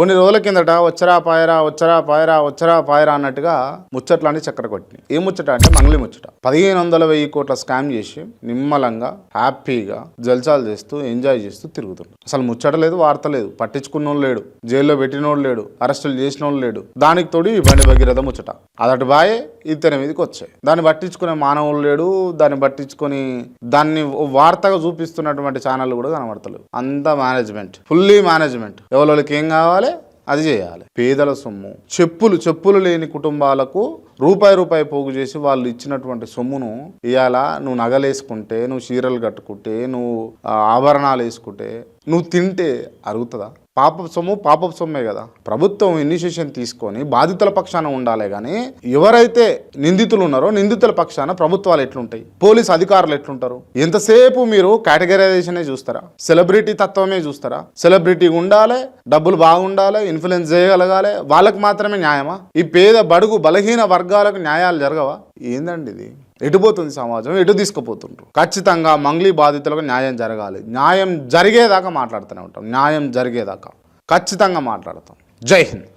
కొన్ని రోజుల కిందట వచ్చరా పాయరా అన్నట్టుగా ముచ్చట్లన్నీ చక్కర కొట్టినాయి. ఏ ముచ్చట అంటే మంగ్లీ ముచ్చట. 1500-1000 కోట్ల స్కామ్ చేసి నిమ్మలంగా హ్యాపీగా జల్సాలు చేస్తూ ఎంజాయ్ చేస్తూ తిరుగుతున్నాడు. అసలు ముచ్చట లేదు, వార్త లేదు, పట్టించుకున్నోళ్ళు లేడు, జైల్లో పెట్టినోళ్ళు లేడు, అరెస్టులు చేసినోళ్ళు లేడు. దానికి తోడు ఈ బండి భగీరథ ముచ్చట. అదటి బాయే ఇతని మీదకి వచ్చాయి. దాన్ని పట్టించుకునే మానవులు లేడు, దాన్ని పట్టించుకొని దాన్ని వార్తగా చూపిస్తున్నటువంటి ఛానళ్ళు కూడా కనబడతలేవు. అంతా మేనేజ్మెంట్, ఫుల్లీ మేనేజ్మెంట్. ఎవరికి ఏం కావాలి అది చేయాలి. పేదల సొమ్ము, చెప్పులు లేని కుటుంబాలకు రూపాయి పోగు చేసి వాళ్ళు ఇచ్చినటువంటి సొమ్మును ఇవాళ నువ్వు నగలేసుకుంటే, నువ్వు చీరలు కట్టుకుంటే, నువ్వు ఆభరణాలు వేసుకుంటే, నువ్వు తింటే అరుగుతుందా? పాపపు సొమ్మే కదా. ప్రభుత్వం ఇనిషియేషన్ తీసుకొని బాధితుల పక్షాన ఉండాలి కానీ ఎవరైతే నిందితులు ఉన్నారో నిందితుల పక్షాన ప్రభుత్వాలు ఎట్లుంటాయి, పోలీస్ అధికారులు ఎట్లుంటారు? ఎంతసేపు మీరు కేటగరైజేషనే చూస్తారా? సెలబ్రిటీ తత్వమే చూస్తారా? సెలబ్రిటీ ఉండాలి, డబ్బులు బాగుండాలి, ఇన్ఫ్లుయెన్స్ చేయగలగాలి, వాళ్ళకి మాత్రమే న్యాయమా? ఈ పేద బడుగు బలహీన వర్గాలకు న్యాయాలు జరగవా? ఏందండి ఇది? ఎటుపోతుంది సమాజం? ఎటు తీసుకుపోతుండ్రు? ఖచ్చితంగా మంగ్లీ బాధితులకు న్యాయం జరగాలి. న్యాయం జరిగేదాకా మాట్లాడుతూనే ఉంటాం. న్యాయం జరిగేదాకా ఖచ్చితంగా మాట్లాడతాం. జై హింద్.